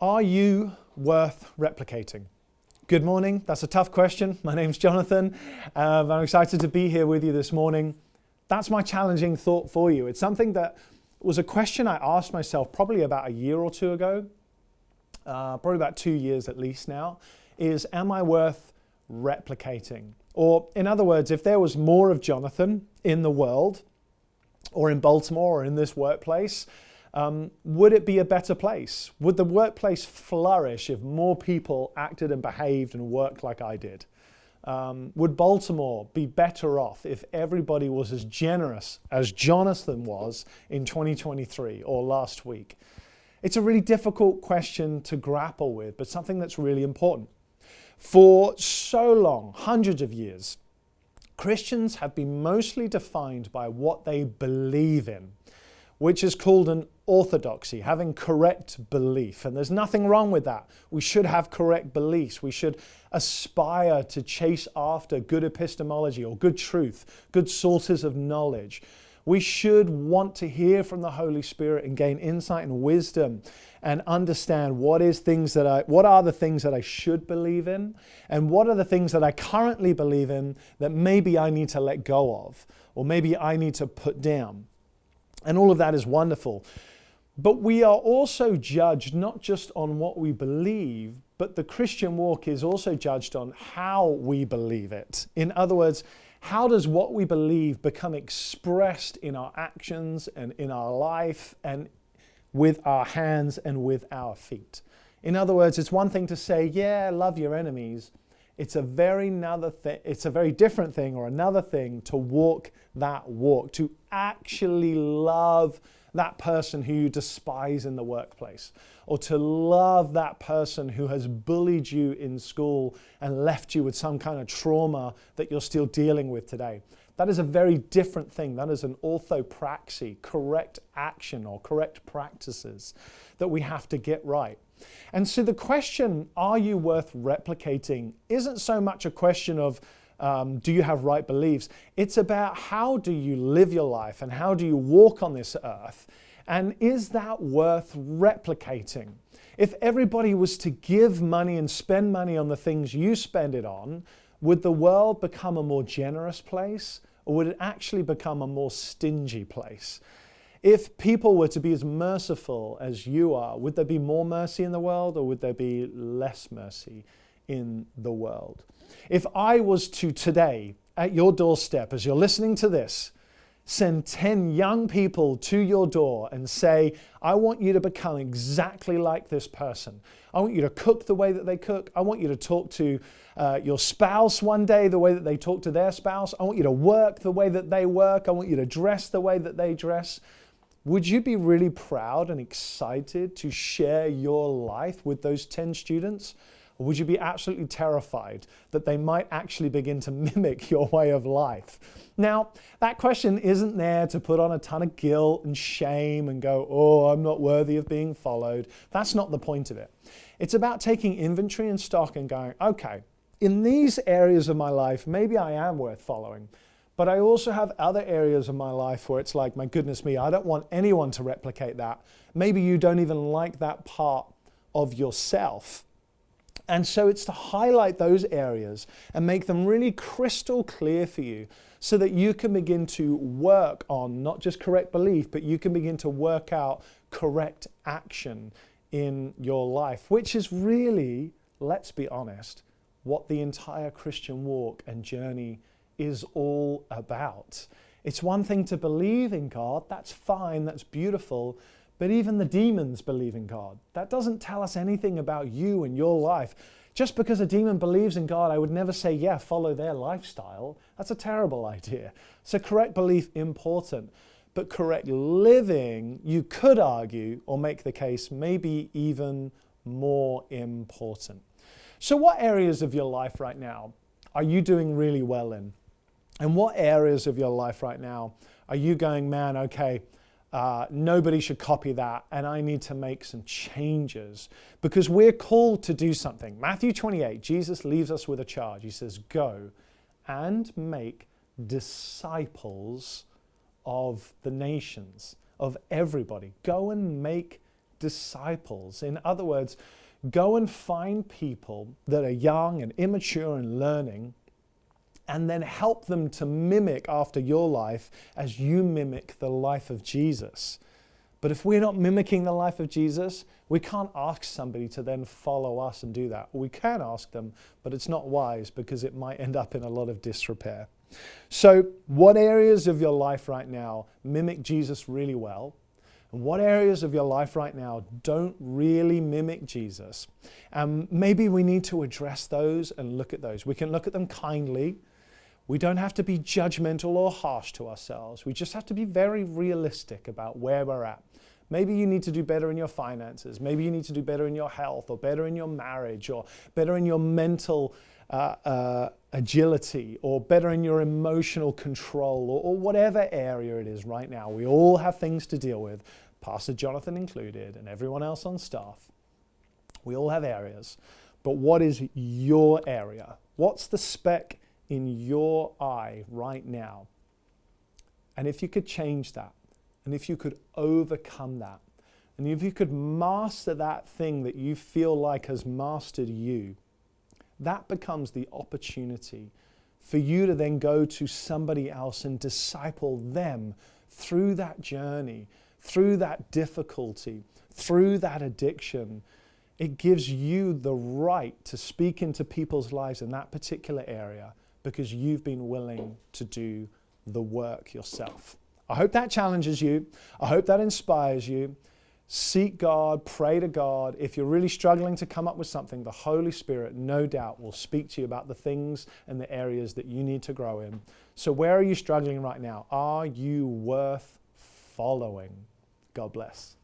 Are you worth replicating? Good morning. That's a tough question. My name's Jonathan. I'm excited to be here with you this morning. That's my challenging thought for you. It's something that was a question I asked myself probably about a year or two ago, probably about 2 years at least now, is am I worth replicating? Or in other words, if there was more of Jonathan in the world, or in Baltimore, or in this workplace, would it be a better place? Would the workplace flourish if more people acted and behaved and worked like I did? Would Baltimore be better off if everybody was as generous as Jonathan was in 2023 or last week? It's a really difficult question to grapple with, but something that's really important. For so long, hundreds of years, Christians have been mostly defined by what they believe in, which is called an orthodoxy, having correct belief. And there's nothing wrong with that. We should have correct beliefs. We should aspire to chase after good epistemology or good truth, good sources of knowledge. We should want to hear from the Holy Spirit and gain insight and wisdom and understand what are the things that I should believe in and what are the things that I currently believe in that maybe I need to let go of or maybe I need to put down. And all of that is wonderful. But we are also judged not just on what we believe, but the Christian walk is also judged on how we believe it. In other words, how does what we believe become expressed in our actions and in our life and with our hands and with our feet? In other words, it's one thing to say, yeah, love your enemies. It's a very different thing or another thing to walk that walk, to actually love that person who you despise in the workplace, or to love that person who has bullied you in school and left you with some kind of trauma that you're still dealing with today. That is a very different thing. That is an orthopraxy, correct action or correct practices that we have to get right. And so the question, are you worth replicating, isn't so much a question of do you have right beliefs? It's about how do you live your life and how do you walk on this earth? And is that worth replicating? If everybody was to give money and spend money on the things you spend it on, would the world become a more generous place or would it actually become a more stingy place? If people were to be as merciful as you are, would there be more mercy in the world or would there be less mercy in the world? If I was to today, at your doorstep, as you're listening to this, send 10 young people to your door and say, I want you to become exactly like this person. I want you to cook the way that they cook. I want you to talk to your spouse one day the way that they talk to their spouse. I want you to work the way that they work. I want you to dress the way that they dress. Would you be really proud and excited to share your life with those 10 students? Or would you be absolutely terrified that they might actually begin to mimic your way of life? Now, that question isn't there to put on a ton of guilt and shame and go, oh, I'm not worthy of being followed. That's not the point of it. It's about taking inventory and stock and going, okay, in these areas of my life, maybe I am worth following. But I also have other areas of my life where it's like, my goodness me, I don't want anyone to replicate that. Maybe you don't even like that part of yourself. And so it's to highlight those areas and make them really crystal clear for you so that you can begin to work on not just correct belief, but you can begin to work out correct action in your life, which is really, let's be honest, what the entire Christian walk and journey is all about. It's one thing to believe in God, that's fine, that's beautiful, but even the demons believe in God. That doesn't tell us anything about you and your life. Just because a demon believes in God, I would never say, yeah, follow their lifestyle. That's a terrible idea. So correct belief, important, but correct living, you could argue or make the case, maybe even more important. So what areas of your life right now are you doing really well in? And what areas of your life right now are you going, man, okay, nobody should copy that and I need to make some changes because we're called to do something. Matthew 28, Jesus leaves us with a charge. He says, go and make disciples of the nations, of everybody. Go and make disciples. In other words, go and find people that are young and immature and learning, and then help them to mimic after your life as you mimic the life of Jesus. But if we're not mimicking the life of Jesus, we can't ask somebody to then follow us and do that. We can ask them, but it's not wise because it might end up in a lot of disrepair. So what areas of your life right now mimic Jesus really well? And what areas of your life right now don't really mimic Jesus? Maybe we need to address those and look at those. We can look at them kindly. We don't have to be judgmental or harsh to ourselves. We just have to be very realistic about where we're at. Maybe you need to do better in your finances. Maybe you need to do better in your health, or better in your marriage, or better in your mental agility, or better in your emotional control, or whatever area it is right now. We all have things to deal with, Pastor Jonathan included, and everyone else on staff. We all have areas. But what is your area? What's the speck in your eye right now? And if you could change that, and if you could overcome that, and if you could master that thing that you feel like has mastered you, that becomes the opportunity for you to then go to somebody else and disciple them through that journey, through that difficulty, through that addiction. It gives you the right to speak into people's lives in that particular area because you've been willing to do the work yourself. I hope that challenges you. I hope that inspires you. Seek God, pray to God. If you're really struggling to come up with something, the Holy Spirit, no doubt, will speak to you about the things and the areas that you need to grow in. So where are you struggling right now? Are you worth following? God bless.